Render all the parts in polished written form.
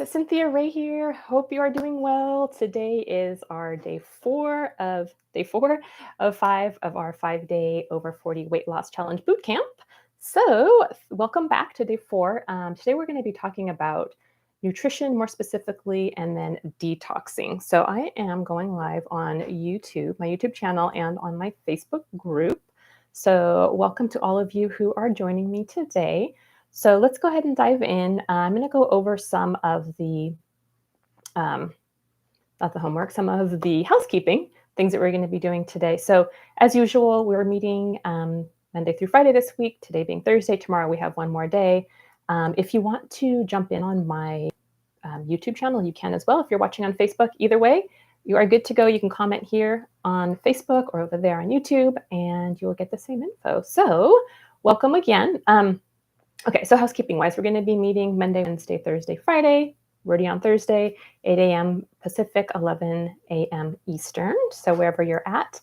Cynthia Ray here. Hope you are doing well. Today is our day four of 5 of our 5-day over 40 weight loss challenge boot camp. So, welcome back to day 4. Today we're going to be talking about nutrition more specifically, and then detoxing. So, I am going live on YouTube, my YouTube channel, and on my Facebook group. So, welcome to all of you who are joining me today. So let's go ahead and dive in. I'm going to go over some of the, not the homework, some of the housekeeping things that we're going to be doing today. So as usual, we're meeting Monday through Friday this week, today being Thursday. Tomorrow we have one more day. If you want to jump in on my YouTube channel, you can as well. If you're watching on Facebook, either way, you are good to go. You can comment here on Facebook or over there on YouTube, and you'll get the same info. So welcome again. Okay, so housekeeping-wise, we're going to be meeting Monday, Wednesday, Thursday, Friday. We're already on Thursday, 8 a.m. Pacific, 11 a.m. Eastern, so wherever you're at.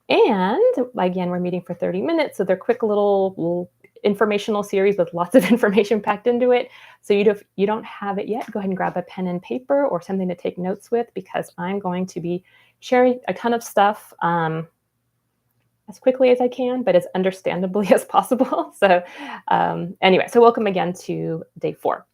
And again, we're meeting for 30 minutes, so they're quick little informational series with lots of information packed into it. So if you don't have it yet, go ahead and grab a pen and paper or something to take notes with, because I'm going to be sharing a ton of stuff as quickly as I can, but as understandably as possible. So anyway, so welcome again to day 4.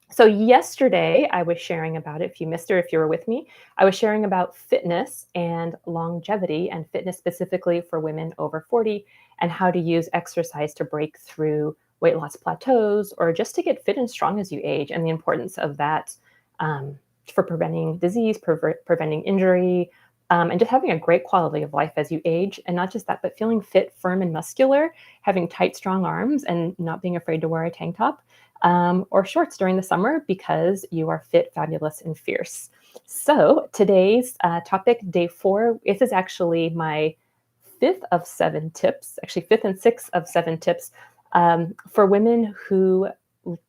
So yesterday I was sharing about it. If you missed it or if you were with me, I was sharing about fitness and longevity, and fitness specifically for women over 40, and how to use exercise to break through weight loss plateaus or just to get fit and strong as you age, and the importance of that for preventing disease, preventing injury, and just having a great quality of life as you age. And not just that, but feeling fit, firm, and muscular, having tight, strong arms, and not being afraid to wear a tank top or shorts during the summer because you are fit, fabulous, and fierce. So today's topic, day 4, this is actually my 5th of 7 tips, actually 5th and 6th of 7 tips for women who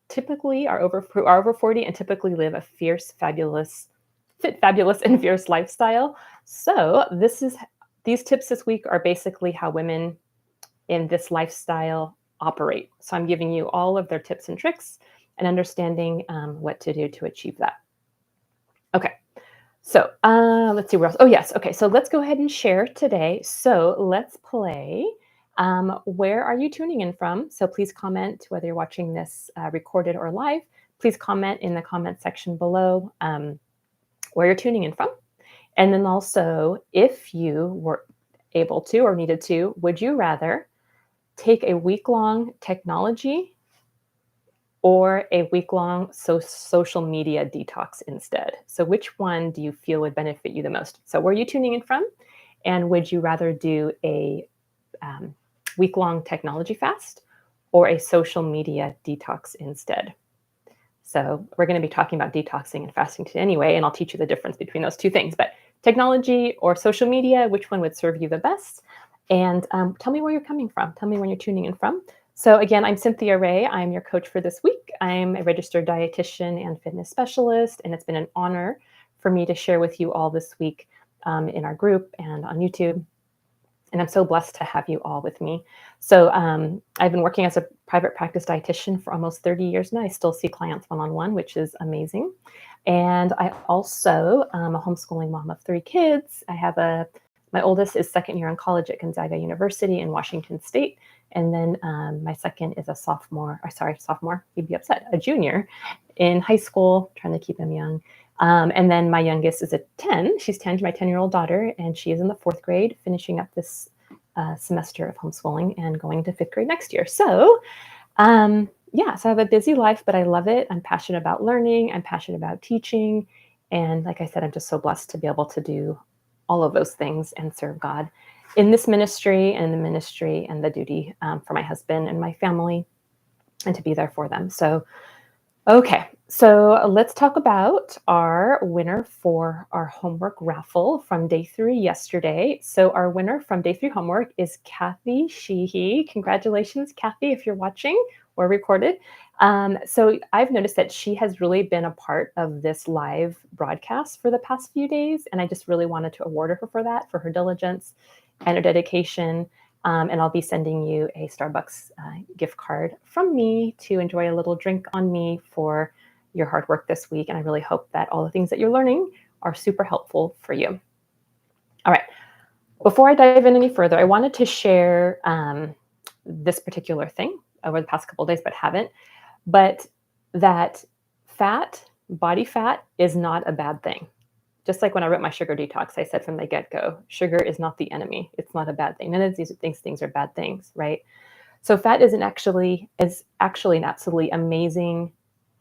typically are over 40 and typically live a fierce, fabulous, fit, fabulous, and fierce lifestyle. So these tips this week are basically how women in this lifestyle operate. So I'm giving you all of their tips and tricks and understanding what to do to achieve that. Okay, so let's see where else. Oh yes, okay, so let's go ahead and share today. So let's play. Where are you tuning in from? So please comment whether you're watching this recorded or live. Please comment in the comment section below where you're tuning in from. And then also, if you were able to or needed to, would you rather take a week-long technology or a week-long social media detox instead? So which one do you feel would benefit you the most? So where are you tuning in from? And would you rather do a week-long technology fast or a social media detox instead? So we're going to be talking about detoxing and fasting today anyway, and I'll teach you the difference between those two things. But technology or social media, which one would serve you the best? And tell me where you're coming from. Tell me when you're tuning in from. So again, I'm Cynthia Ray. I'm your coach for this week. I'm a registered dietitian and fitness specialist, and it's been an honor for me to share with you all this week in our group and on YouTube. And I'm so blessed to have you all with me. So I've been working as a private practice dietitian for almost 30 years now. I still see clients one-on-one, which is amazing. And I also am a homeschooling mom of 3 kids. I have my oldest is second year in college at Gonzaga University in Washington State. And then my second is a sophomore, he'd be upset, a junior in high school, trying to keep him young. And then my youngest is 10. She's 10, my 10-year-old daughter, and she is in the 4th grade, finishing up this semester of homeschooling and going to 5th grade next year. So so I have a busy life, but I love it. I'm passionate about learning. I'm passionate about teaching. And like I said, I'm just so blessed to be able to do all of those things and serve God in this ministry and the ministry and the duty for my husband and my family, and to be there for them. So, okay, so let's talk about our winner for our homework raffle from day 3 yesterday. So our winner from day 3 homework is Kathy Sheehy. Congratulations, Kathy, if you're watching or recorded. So I've noticed that she has really been a part of this live broadcast for the past few days, and I just really wanted to award her for that, for her diligence and her dedication. And I'll be sending you a Starbucks gift card from me to enjoy a little drink on me for your hard work this week. And I really hope that all the things that you're learning are super helpful for you. All right. Before I dive in any further, I wanted to share this particular thing over the past couple of days, but haven't. But that fat, body fat, is not a bad thing. Just like when I wrote my sugar detox, I said from the get-go, sugar is not the enemy. It's not a bad thing. None of these things are bad things, right? So fat is actually an absolutely amazing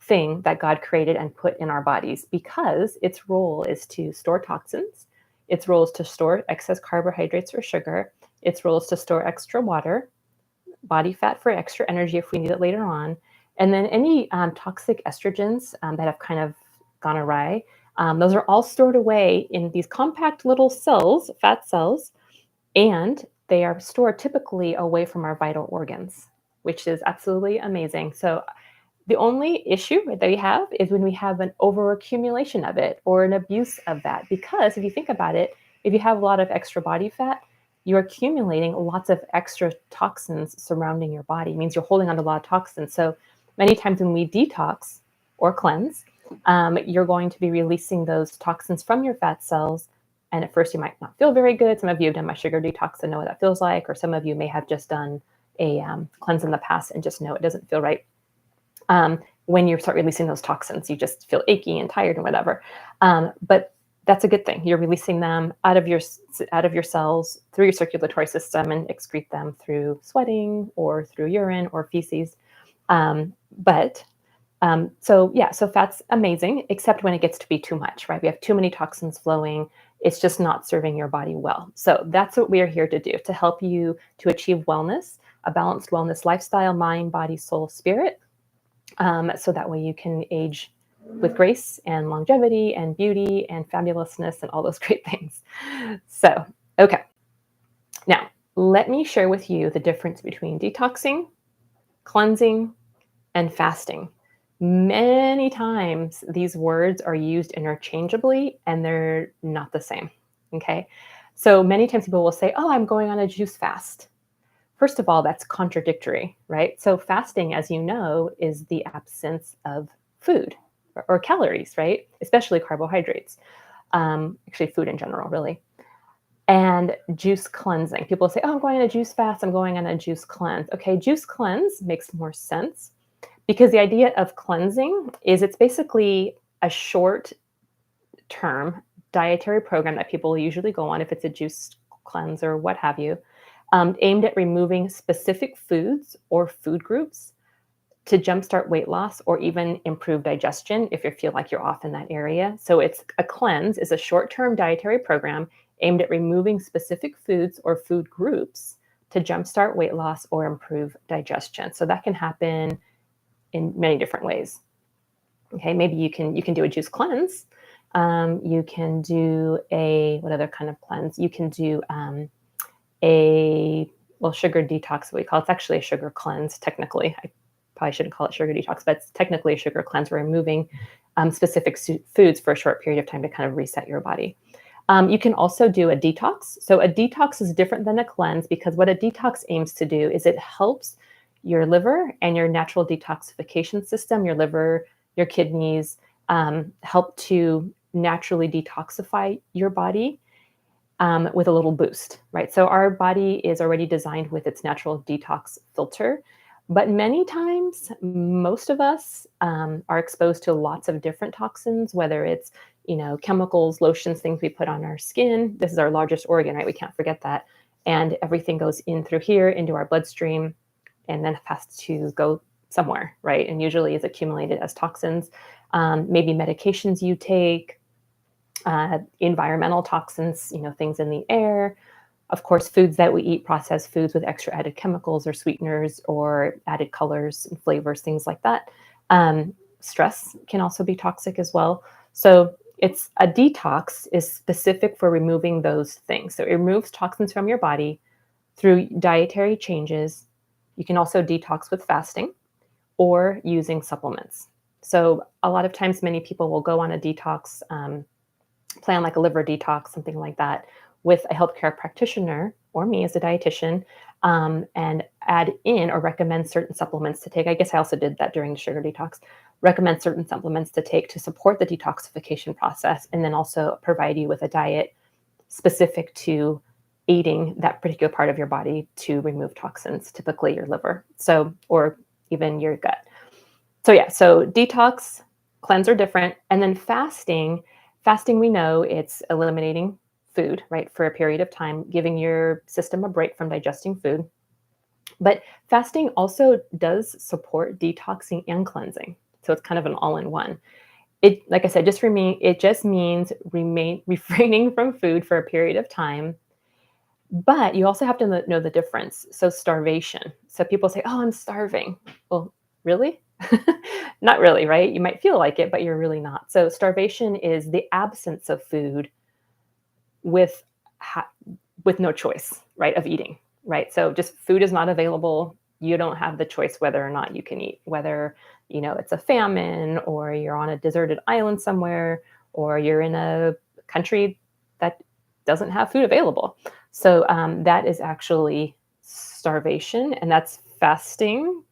thing that God created and put in our bodies, because its role is to store toxins. Its role is to store excess carbohydrates or sugar. Its role is to store extra water, body fat for extra energy if we need it later on. And then any toxic estrogens that have kind of gone awry, those are all stored away in these compact little cells, fat cells, and they are stored typically away from our vital organs, which is absolutely amazing. So the only issue that we have is when we have an overaccumulation of it or an abuse of that. Because if you think about it, if you have a lot of extra body fat, you're accumulating lots of extra toxins surrounding your body. It means you're holding on to a lot of toxins. So many times when we detox or cleanse, you're going to be releasing those toxins from your fat cells. And at first you might not feel very good. Some of you have done my sugar detox and know what that feels like. Or some of you may have just done a cleanse in the past and just know it doesn't feel right. When you start releasing those toxins, you just feel achy and tired and whatever. But that's a good thing. You're releasing them out of your cells through your circulatory system and excrete them through sweating or through urine or feces. So fat's amazing, except when it gets to be too much, right? We have too many toxins flowing. It's just not serving your body well. So that's what we are here to do, to help you to achieve wellness, a balanced wellness lifestyle, mind, body, soul, spirit. So that way you can age with grace and longevity and beauty and fabulousness and all those great things. So, okay. Now, let me share with you the difference between detoxing, cleansing, and fasting. Many times these words are used interchangeably and they're not the same. Okay. So many times people will say, oh, I'm going on a juice fast. First of all, that's contradictory, right? So fasting, as you know, is the absence of food or calories, right? Especially carbohydrates. Actually, food in general, really. And juice cleansing. People say, oh, I'm going on a juice fast. I'm going on a juice cleanse. Okay, juice cleanse makes more sense because the idea of cleansing is it's basically a short-term dietary program that people usually go on if it's a juice cleanse or what have you, aimed at removing specific foods or food groups to jumpstart weight loss or even improve digestion if you feel like you're off in that area. So it's a cleanse is a short-term dietary program aimed at removing specific foods or food groups to jumpstart weight loss or improve digestion. So that can happen in many different ways. Okay, maybe you can do a juice cleanse. You can do what other kind of cleanse? You can do sugar detox, what we call it. It's actually a sugar cleanse, technically. I probably shouldn't call it sugar detox, but it's technically a sugar cleanse. We're removing specific foods for a short period of time to kind of reset your body. You can also do a detox. So a detox is different than a cleanse because what a detox aims to do is it helps your liver and your natural detoxification system, your liver, your kidneys, help to naturally detoxify your body with a little boost, right? So our body is already designed with its natural detox filter, but many times, most of us are exposed to lots of different toxins, whether it's, chemicals, lotions, things we put on our skin. This is our largest organ, right? We can't forget that. And everything goes in through here into our bloodstream and then has to go somewhere, right? And usually is accumulated as toxins, maybe medications you take, environmental toxins, things in the air, of course, foods that we eat, processed foods with extra added chemicals or sweeteners or added colors and flavors, things like that. Stress can also be toxic as well. So it's a detox is specific for removing those things. So it removes toxins from your body through dietary changes. You can also detox with fasting or using supplements. So a lot of times, many people will go on a detox plan, like a liver detox, something like that, with a healthcare practitioner or me as a dietitian, and add in or recommend certain supplements to take. I guess I also did that during the sugar detox. recommend certain supplements to take to support the detoxification process, and then also provide you with a diet specific to aiding that particular part of your body to remove toxins, typically your liver, so, or even your gut. So yeah, so detox, cleanse are different. And then fasting, we know it's eliminating food, right, for a period of time, giving your system a break from digesting food. But fasting also does support detoxing and cleansing. So it's kind of an all-in-one. It, like I said, it just means refraining from food for a period of time. But you also have to know the difference. So starvation. So people say, "Oh, I'm starving." Well, really? Not really, right? You might feel like it, but you're really not. So starvation is the absence of food with with no choice, right, of eating, right? So just food is not available. You don't have the choice whether or not you can eat, whether, it's a famine, or you're on a deserted island somewhere, or you're in a country that doesn't have food available. So that is actually starvation, and that's fasting,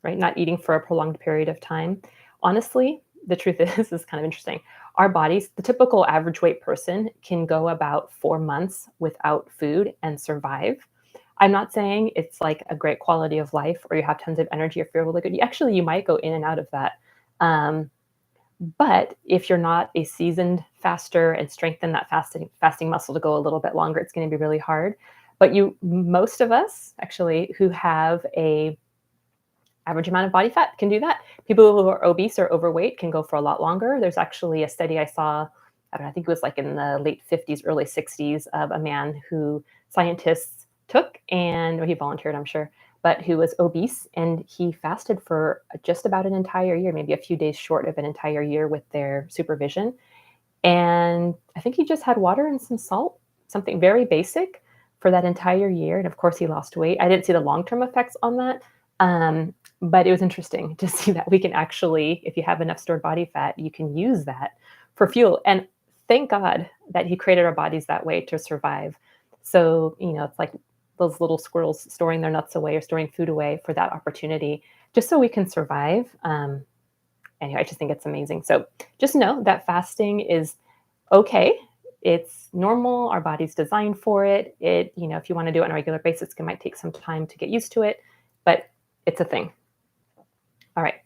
right? Not eating for a prolonged period of time. Honestly, the truth is, this is kind of interesting. Our bodies, the typical average weight person can go about 4 months without food and survive. I'm not saying it's like a great quality of life or you have tons of energy or feel really good. You might go in and out of that. But if you're not a seasoned faster and strengthen that fasting muscle to go a little bit longer, it's going to be really hard. But most of us actually who have a average amount of body fat can do that. People who are obese or overweight can go for a lot longer. There's actually a study I saw, I think it was like in the late 50s, early 60s, of a man who scientists took, and he volunteered, I'm sure, but who was obese, and he fasted for just about an entire year, maybe a few days short of an entire year with their supervision. And I think he just had water and some salt, something very basic, for that entire year. And of course, he lost weight. I didn't see the long-term effects on that. But it was interesting to see that we can actually, if you have enough stored body fat, you can use that for fuel. And thank God that he created our bodies that way to survive. So, it's like those little squirrels storing their nuts away or storing food away for that opportunity, just so we can survive. Anyway, I just think it's amazing. So just know that fasting is okay. It's normal. Our body's designed for it. If you want to do it on a regular basis, it might take some time to get used to it, but it's a thing. All right.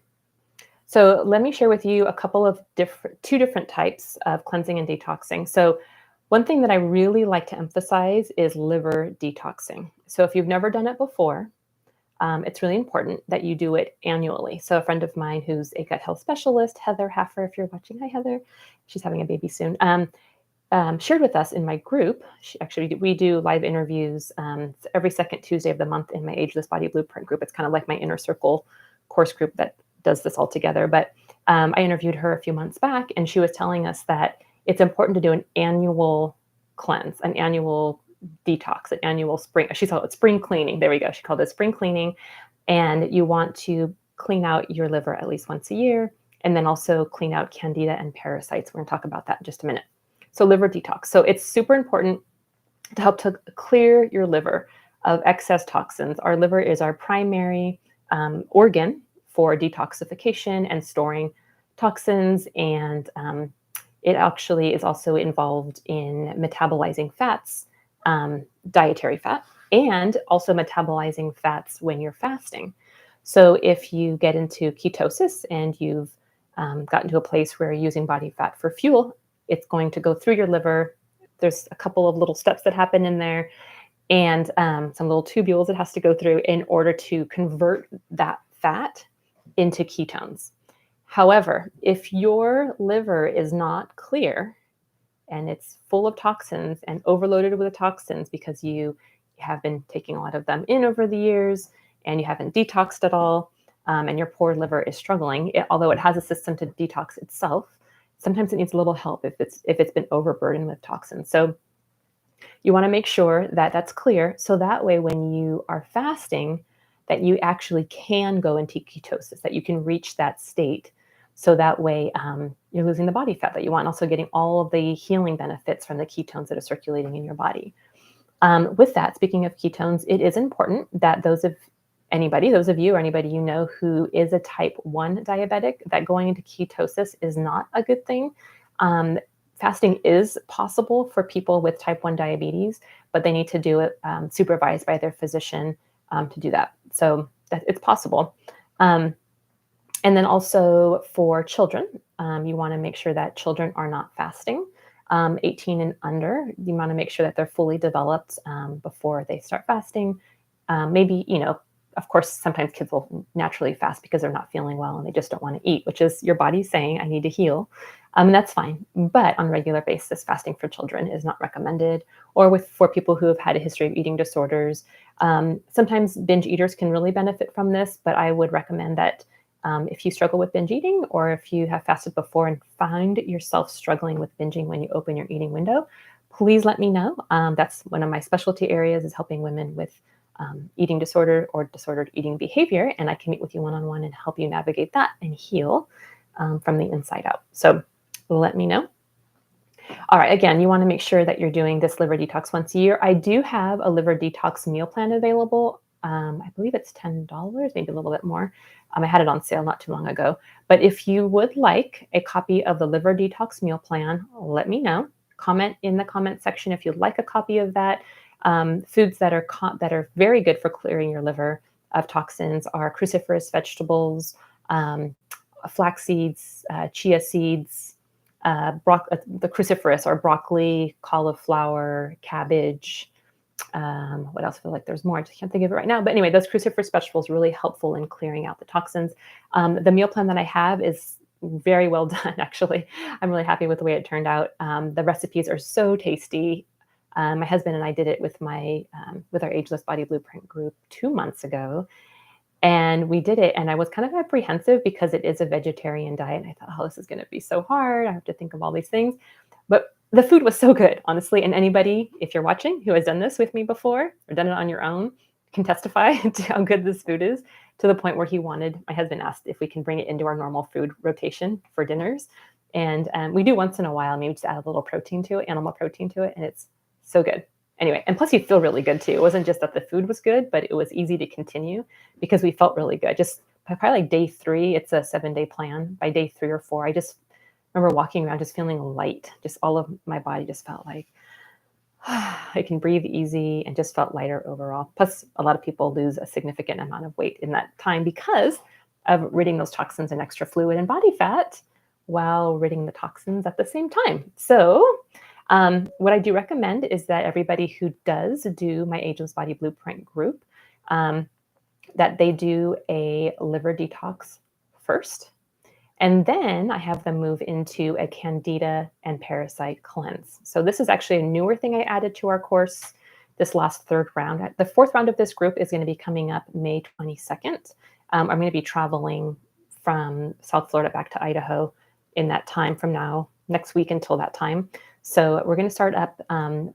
So let me share with you a couple of two different types of cleansing and detoxing. So one thing that I really like to emphasize is liver detoxing. So if you've never done it before, it's really important that you do it annually. So a friend of mine who's a gut health specialist, Heather Haffer, if you're watching, hi Heather, she's having a baby soon, shared with us in my group. We do live interviews every second Tuesday of the month in my Ageless Body Blueprint group. It's kind of like my inner circle course group that does this all together. But I interviewed her a few months back, and she was telling us that it's important to do an annual cleanse, an annual detox, an annual spring. She called it spring cleaning. There we go. She called it spring cleaning. And you want to clean out your liver at least once a year, and then also clean out Candida and parasites. We're going to talk about that in just a minute. So liver detox. So it's super important to help to clear your liver of excess toxins. Our liver is our primary organ for detoxification and storing toxins, and it actually is also involved in metabolizing fats, dietary fat, and also metabolizing fats when you're fasting. So if you get into ketosis and you've gotten to a place where you're using body fat for fuel, it's going to go through your liver. There's a couple of little steps that happen in there, and some little tubules it has to go through in order to convert that fat into ketones. However, if your liver is not clear and it's full of toxins and overloaded with toxins because you have been taking a lot of them in over the years and you haven't detoxed at all, and your poor liver is struggling, although it has a system to detox itself, sometimes it needs a little help if it's been overburdened with toxins. So you want to make sure that that's clear, so that way when you are fasting, that you actually can go into ketosis, that you can reach that state. So that way you're losing the body fat that you want, and also getting all of the healing benefits from the ketones that are circulating in your body. With that, speaking of ketones, it is important that those of anybody, those of you or anybody you know who is a type 1 diabetic, that going into ketosis is not a good thing. Fasting is possible for people with type 1 diabetes, but they need to do it supervised by their physician to do that. So it's possible. And then also for children, you want to make sure that children are not fasting. 18 and under, you want to make sure that they're fully developed before they start fasting. Maybe, of course, sometimes kids will naturally fast because they're not feeling well and they just don't want to eat, which is your body saying, I need to heal. And that's fine. But on a regular basis, fasting for children is not recommended, or for people who have had a history of eating disorders. Sometimes binge eaters can really benefit from this, but I would recommend that if you struggle with binge eating, or if you have fasted before and find yourself struggling with binging when you open your eating window, please let me know. That's one of my specialty areas, is helping women with eating disorder or disordered eating behavior. And I can meet with you one-on-one and help you navigate that and heal from the inside out. So let me know. All right, again, you want to make sure that you're doing this liver detox once a year. I do have a liver detox meal plan available. I believe it's $10, maybe a little bit more. I had it on sale not too long ago. But if you would like a copy of the liver detox meal plan, let me know. Comment in the comment section if you'd like a copy of that. Foods that are very good for clearing your liver of toxins are cruciferous vegetables, flax seeds, chia seeds, the cruciferous are broccoli, cauliflower, cabbage. What else? I feel like there's more. I just can't think of it right now. But anyway, those cruciferous vegetables are really helpful in clearing out the toxins. The meal plan that I have is very well done, actually. I'm really happy with the way it turned out. The recipes are so tasty. My husband and I did it with our Ageless Body Blueprint group 2 months ago. And we did it, and I was kind of apprehensive because it is a vegetarian diet. And I thought, oh, this is going to be so hard. I have to think of all these things. But the food was so good, honestly. And anybody, if you're watching, who has done this with me before or done it on your own, can testify to how good this food is, to the point where my husband asked if we can bring it into our normal food rotation for dinners. And we do once in a while, maybe just add a little protein to it, animal protein to it. And it's so good. Anyway, and plus you feel really good too. It wasn't just that the food was good, but it was easy to continue because we felt really good. Just probably like day 3, it's a 7-day plan. By day 3 or 4, I just remember walking around just feeling light. Just all of my body just felt like I can breathe easy, and just felt lighter overall. Plus, a lot of people lose a significant amount of weight in that time because of ridding those toxins and extra fluid and body fat while ridding the toxins at the same time. So what I do recommend is that everybody who does do my Ageless Body Blueprint group, that they do a liver detox first. And then I have them move into a Candida and Parasite cleanse. So this is actually a newer thing I added to our course this last 3rd round. The 4th round of this group is going to be coming up May 22nd. I'm going to be traveling from South Florida back to Idaho in that time from now, next week until that time. So we're going to start up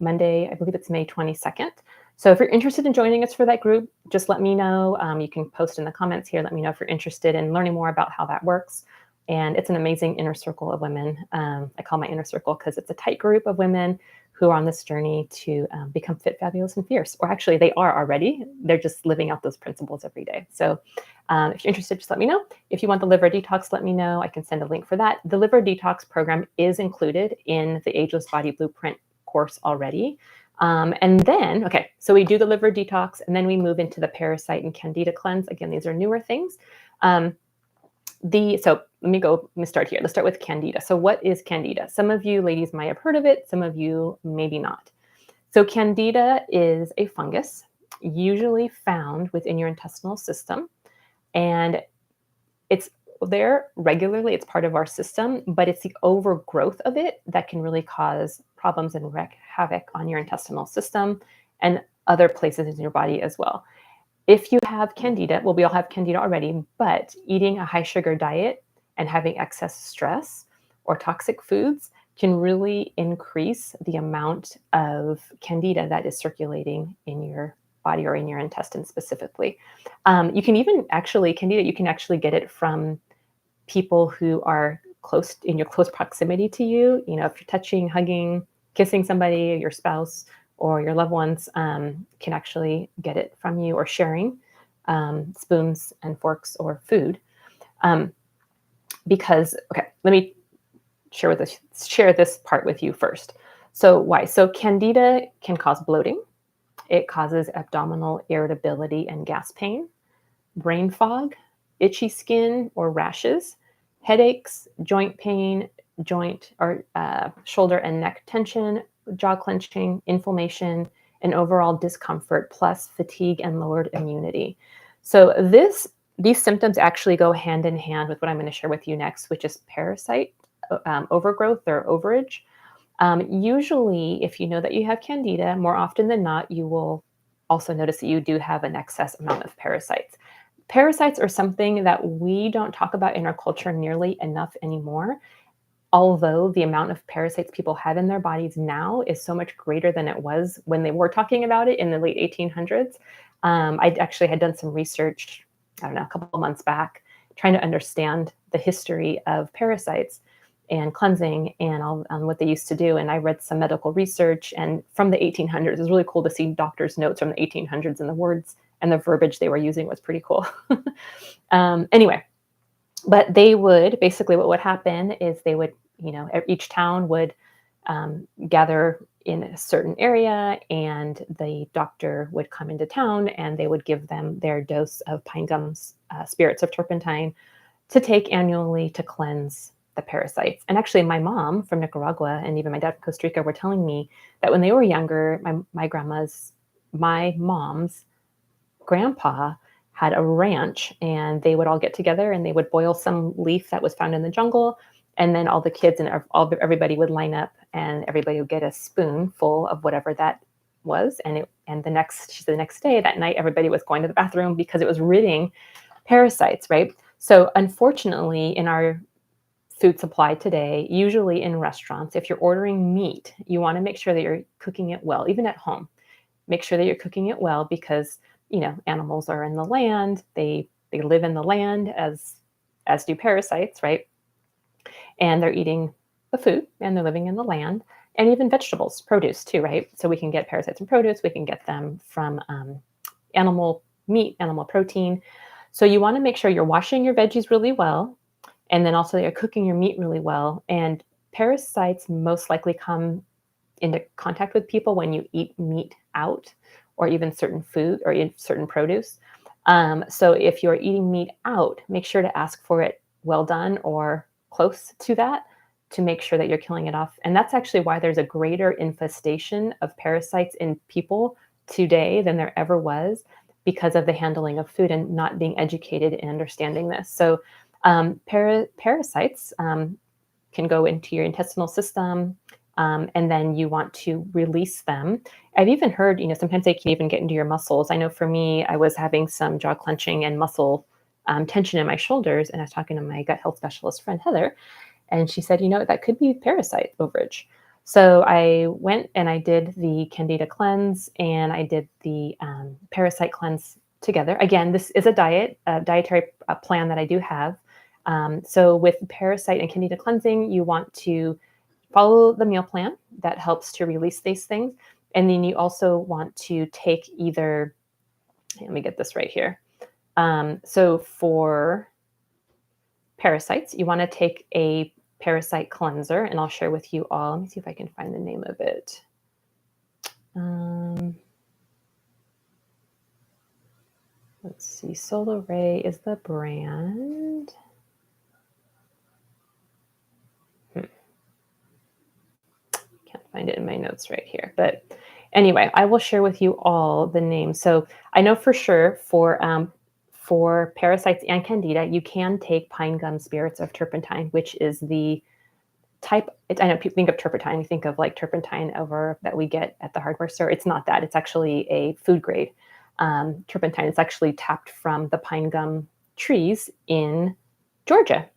Monday, I believe it's May 22nd. So if you're interested in joining us for that group, just let me know. You can post in the comments here. Let me know if you're interested in learning more about how that works. And it's an amazing inner circle of women. I call my inner circle because it's a tight group of women who are on this journey to become fit, fabulous, and fierce. Or actually, they are already. They're just living out those principles every day. So if you're interested, just let me know. If you want the liver detox, let me know. I can send a link for that. The liver detox program is included in the Ageless Body Blueprint course already. And then, okay, so we do the liver detox, and then we move into the parasite and candida cleanse. Again, these are newer things. So let me start here. Let's start with candida. So what is candida? Some of you ladies might have heard of it. Some of you maybe not. So candida is a fungus usually found within your intestinal system, and it's there regularly. It's part of our system, but it's the overgrowth of it that can really cause problems and wreak havoc on your intestinal system and other places in your body as well. If you have candida, well, we all have candida already, but eating a high sugar diet and having excess stress or toxic foods can really increase the amount of candida that is circulating in your body or in your intestines specifically. You can even candida, you can actually get it from people who are in your close proximity to you. You know, if you're touching, hugging, kissing somebody, your spouse, or your loved ones can actually get it from you, or sharing spoons and forks or food. Because, okay, let me share this part with you first. So why? So Candida can cause bloating. It causes abdominal irritability and gas pain, brain fog, itchy skin or rashes, headaches, joint pain, joint or shoulder and neck tension, jaw clenching, inflammation, and overall discomfort, plus fatigue and lowered immunity. So these symptoms actually go hand in hand with what I'm going to share with you next, which is parasite overgrowth or overage. Usually, if you know that you have Candida, more often than not, you will also notice that you do have an excess amount of parasites. Parasites are something that we don't talk about in our culture nearly enough anymore, although the amount of parasites people have in their bodies now is so much greater than it was when they were talking about it in the late 1800s. I actually had done some research, I don't know, a couple of months back, trying to understand the history of parasites and cleansing and all what they used to do. And I read some medical research and from the 1800s. It was really cool to see doctors' notes from the 1800s, and the words and the verbiage they were using was pretty cool. Anyway, but they would basically, what would happen is they would, each town would gather in a certain area, and the doctor would come into town and they would give them their dose of pine gums, spirits of turpentine, to take annually to cleanse the parasites. And actually, my mom from Nicaragua and even my dad from Costa Rica were telling me that when they were younger, my mom's grandpa had a ranch, and they would all get together and they would boil some leaf that was found in the jungle. And then all the kids and everybody would line up, and everybody would get a spoon full of whatever that was. And the next day, that night, everybody was going to the bathroom because it was ridding parasites, right? So unfortunately, in our food supply today, usually in restaurants, if you're ordering meat, you want to make sure that you're cooking it well, even at home. Make sure that you're cooking it well because, animals are in the land. They live in the land as do parasites, right? And they're eating the food and they're living in the land, and even vegetables, produce too, right? So we can get parasites from produce. We can get them from animal meat, animal protein. So you want to make sure you're washing your veggies really well, and then also you're cooking your meat really well. And parasites most likely come into contact with people when you eat meat out, or even certain food or certain produce. So if you're eating meat out, make sure to ask for it well done or close to that, to make sure that you're killing it off. And that's actually why there's a greater infestation of parasites in people today than there ever was, because of the handling of food and not being educated in understanding this. So parasites can go into your intestinal system, and then you want to release them. I've even heard, sometimes they can even get into your muscles. I know for me, I was having some jaw clenching and muscle tension in my shoulders, and I was talking to my gut health specialist friend, Heather, and she said, that could be parasite overage. So I went and I did the Candida cleanse and I did the parasite cleanse together. Again, this is a dietary plan that I do have. So with parasite and Candida cleansing, you want to follow the meal plan that helps to release these things. And then you also want to take either, let me get this right here. So for parasites, you want to take a parasite cleanser, and I'll share with you all. Let me see if I can find the name of it. Let's see. Solar Ray is the brand. Can't find it in my notes right here. But anyway, I will share with you all the names. So I know for sure for parasites and Candida, you can take pine gum spirits of turpentine, which is the type. I know people think of turpentine, you think of like turpentine over that we get at the hardware store. It's not that. It's actually a food grade turpentine. It's actually tapped from the pine gum trees in Georgia.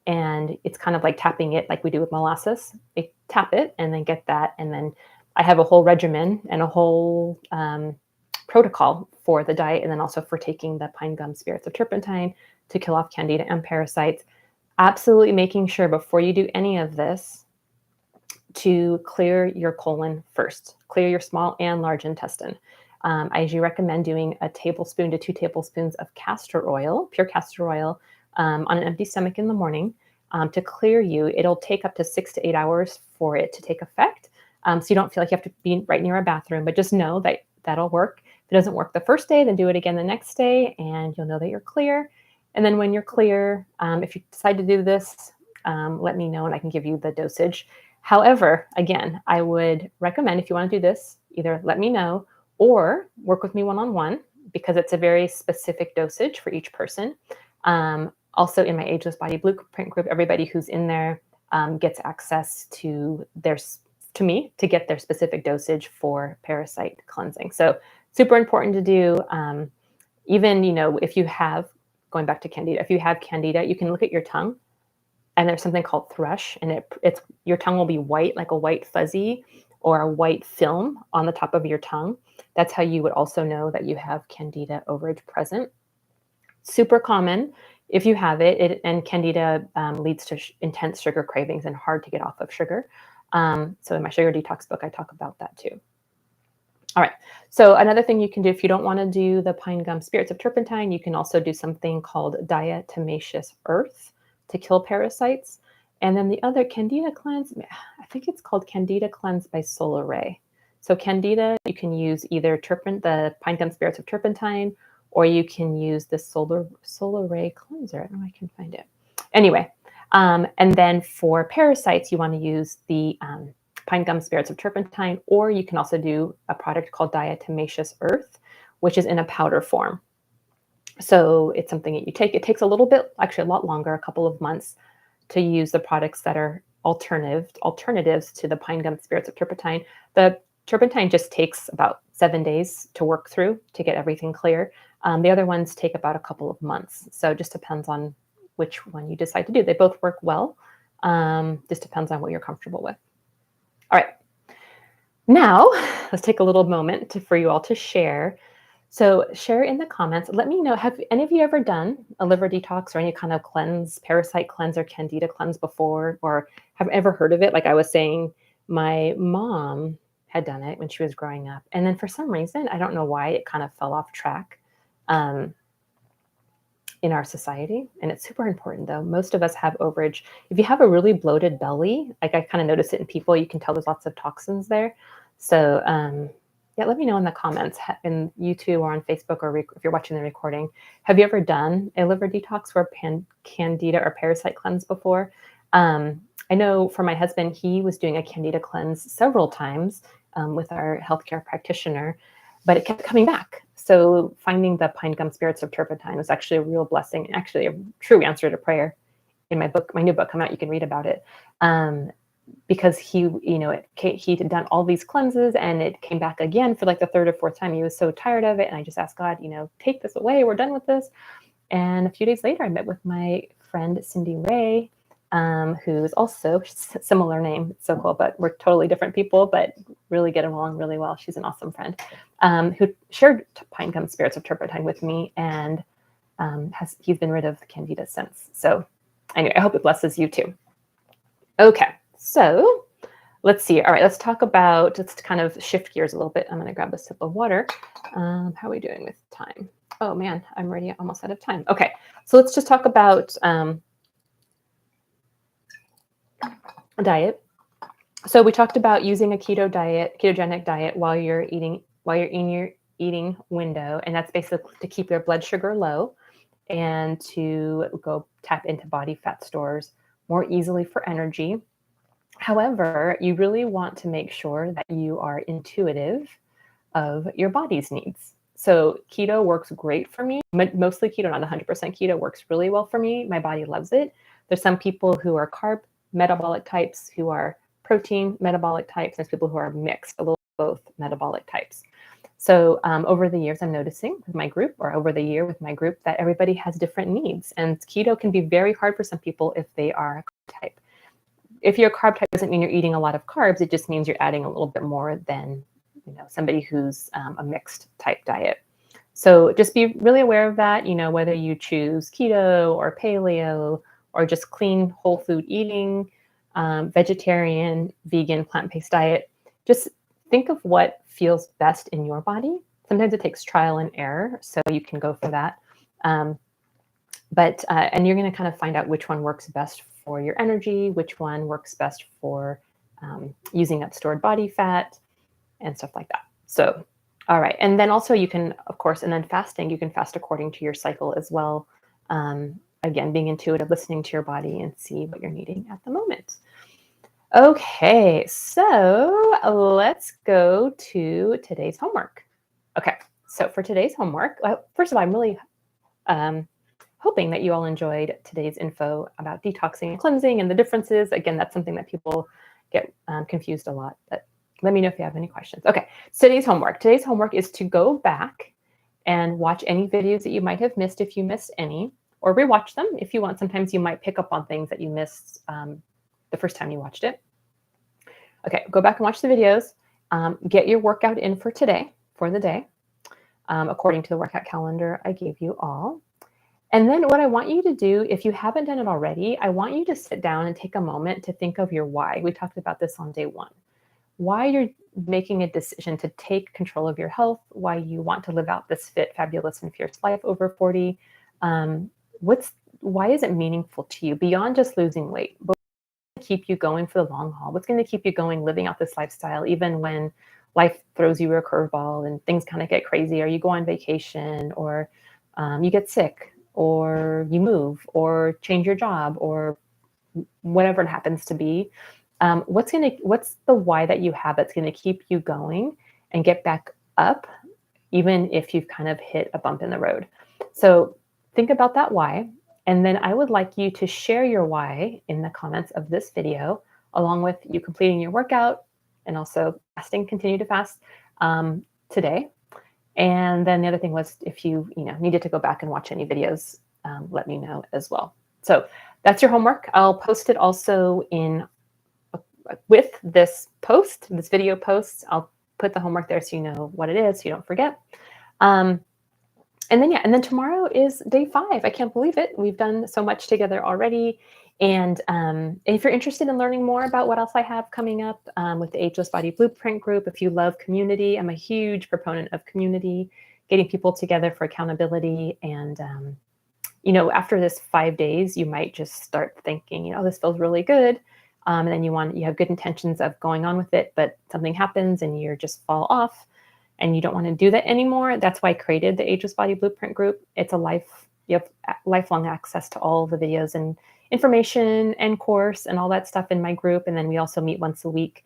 And it's kind of like tapping it like we do with molasses. They tap it and then get that. And then I have a whole regimen and a whole protocol for the diet, and then also for taking the pine gum spirits of turpentine to kill off Candida and parasites. Absolutely making sure before you do any of this to clear your colon first, clear your small and large intestine. I usually recommend doing a tablespoon to 2 tablespoons of castor oil, pure castor oil, on an empty stomach in the morning to clear you. It'll take up to 6 to 8 hours for it to take effect. So you don't feel like you have to be right near a bathroom, but just know that that'll work. If it doesn't work the first day, then do it again the next day, and you'll know that you're clear. And then when you're clear, if you decide to do this, let me know and I can give you the dosage. However, again, I would recommend if you want to do this, either let me know or work with me one-on-one because it's a very specific dosage for each person. Also in my Ageless Body Blueprint group, everybody who's in there gets access to me to get their specific dosage for parasite cleansing. So super important to do. Even, if you have, going back to Candida, if you have Candida, you can look at your tongue and there's something called thrush, and it's your tongue will be white, like a white fuzzy or a white film on the top of your tongue. That's how you would also know that you have Candida overage present. Super common if you have it, and Candida leads to intense sugar cravings and hard to get off of sugar. So in my Sugar Detox book, I talk about that too. All right. So another thing you can do if you don't want to do the pine gum spirits of turpentine, you can also do something called diatomaceous earth to kill parasites. And then the other Candida cleanse, I think it's called Candida cleanse by solar ray. So Candida, you can use either the pine gum spirits of turpentine, or you can use the solar ray cleanser. I don't know if I can find it. Anyway, and then for parasites, you want to use the pine gum spirits of turpentine, or you can also do a product called diatomaceous earth, which is in a powder form. So it's something that you take. It takes a little bit, actually a lot longer, a couple of months to use the products that are alternatives to the pine gum spirits of turpentine. The turpentine just takes about 7 days to work through to get everything clear. The other ones take about a couple of months. So it just depends on which one you decide to do. They both work well. Just depends on what you're comfortable with. All right. Now, let's take a little moment for you all to share. So share in the comments. Let me know, have any of you ever done a liver detox or any kind of cleanse, parasite cleanse or Candida cleanse before, or have ever heard of it? Like I was saying, my mom had done it when she was growing up. And then for some reason, I don't know why, it kind of fell off track in our society. And it's super important though. Most of us have overage. If you have a really bloated belly, like I kind of notice it in people, you can tell there's lots of toxins there. So yeah, let me know in the comments, in YouTube or on Facebook, or if you're watching the recording, have you ever done a liver detox or Candida or parasite cleanse before? I know for my husband, he was doing a Candida cleanse several times with our healthcare practitioner, but it kept coming back. So finding the pine gum spirits of turpentine was actually a real blessing, actually a true answer to prayer. In my book, my new book coming out, you can read about it. Because he had done all these cleanses and it came back again for like the third or fourth time. He was so tired of it. And I just asked God, take this away. We're done with this. And a few days later, I met with my friend, Cindy Ray, who is also similar name. It's so cool, but we're totally different people, but really get along really well. She's an awesome friend who shared pine gum spirits of turpentine with me, and he's been rid of the Candida since. So anyway, I hope it blesses you too. Okay. So let's see. All right, let's kind of shift gears a little bit. I'm going to grab a sip of water. How are we doing with time? Oh man, I'm already almost out of time. Okay, so let's just talk about diet. So we talked about using a ketogenic diet while you're in your eating window, and that's basically to keep your blood sugar low and to go tap into body fat stores more easily for energy. However, you really want to make sure that you are intuitive of your body's needs. So keto works great for me. Mostly keto, not 100% keto, works really well for me. My body loves it. There's some people who are carb metabolic types, who are protein metabolic types. There's people who are mixed, a little both metabolic types. So over the years, I'm noticing with my group, or over the year with my group, that everybody has different needs. And keto can be very hard for some people if they are a carb type. If you're a carb type, doesn't mean you're eating a lot of carbs. It just means you're adding a little bit more than somebody who's a mixed type diet. So just be really aware of that, whether you choose keto or paleo or just clean whole food eating, vegetarian, vegan, plant-based diet. Just think of what feels best in your body Sometimes it takes trial and error, so you can go for that. And you're going to kind of find out which one works best for your energy, which one works best for using up stored body fat and stuff like that. So, all right. And then also you can, of course, and then fasting, you can fast according to your cycle as well. Again, being intuitive, listening to your body and see what you're needing at the moment. Okay, so let's go to today's homework. Okay, so for today's homework, first of all, I'm really hoping that you all enjoyed today's info about detoxing and cleansing and the differences. Again, that's something that people get confused a lot, but let me know if you have any questions. Okay, so today's homework. Today's homework is to go back and watch any videos that you might have missed if you missed any, or rewatch them if you want. Sometimes you might pick up on things that you missed the first time you watched it. Okay, go back and watch the videos. Get your workout in for today, for the day, according to the workout calendar I gave you all. And then what I want you to do, if you haven't done it already, I want you to sit down and take a moment to think of your why. We talked about this on day one. Why you're making a decision to take control of your health, why you want to live out this fit, fabulous, and fierce life over 40. Why is it meaningful to you beyond just losing weight? But what's going to keep you going for the long haul? What's going to keep you going living out this lifestyle, even when life throws you a curveball and things kind of get crazy, or you go on vacation, or you get sick, or you move, or change your job, or whatever it happens to be. What's the why that you have that's going to keep you going and get back up, even if you've kind of hit a bump in the road? So think about that why. And then I would like you to share your why in the comments of this video, along with you completing your workout and also fasting, continue to fast today. And then the other thing was, if you needed to go back and watch any videos, let me know as well. So that's your homework. I'll post it also with this post, this video post. I'll put the homework there so you know what it is, so you don't forget. And then tomorrow is day 5. I can't believe it. We've done so much together already. And if you're interested in learning more about what else I have coming up with the Ageless Body Blueprint group, if you love community, I'm a huge proponent of community, getting people together for accountability. And, after this 5 days, you might just start thinking, this feels really good. And then you have good intentions of going on with it, but something happens and you just fall off and you don't want to do that anymore. That's why I created the Ageless Body Blueprint group. It's you have lifelong access to all the videos and information and course and all that stuff in my group. And then we also meet once a week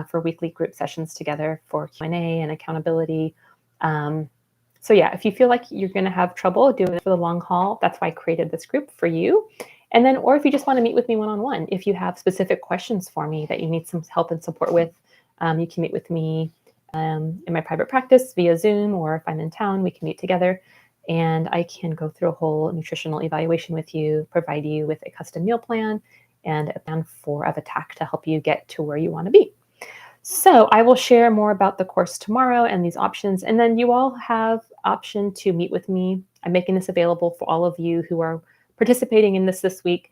for weekly group sessions together for Q&A and accountability. So yeah, if you feel like you're going to have trouble doing it for the long haul, that's why I created this group for you. And then, or if you just want to meet with me one-on-one, if you have specific questions for me that you need some help and support with, you can meet with me in my private practice via Zoom, or if I'm in town, we can meet together and I can go through a whole nutritional evaluation with you, provide you with a custom meal plan and a plan of attack to help you get to where you want to be. So I will share more about the course tomorrow and these options. And then you all have option to meet with me. I'm making this available for all of you who are participating in this week.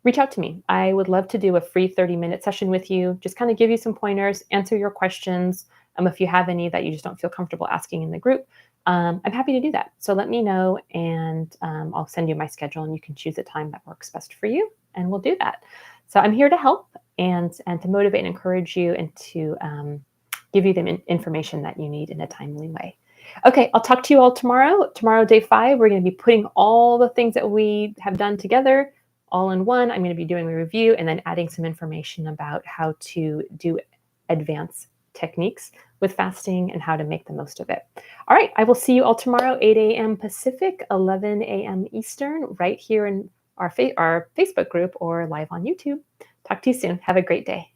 Reach out to me. I would love to do a free 30-minute session with you, just kind of give you some pointers, answer your questions. If you have any that you just don't feel comfortable asking in the group, I'm happy to do that. So let me know and I'll send you my schedule and you can choose a time that works best for you and we'll do that. So I'm here to help and to motivate and encourage you and to give you the information that you need in a timely way. Okay, I'll talk to you all tomorrow. Tomorrow, day 5, we're going to be putting all the things that we have done together all in one. I'm going to be doing a review and then adding some information about how to do advanced techniques with fasting and how to make the most of it. All right, I will see you all tomorrow, 8 a.m. Pacific, 11 a.m. Eastern, right here in our Facebook group or live on YouTube. Talk to you soon. Have a great day.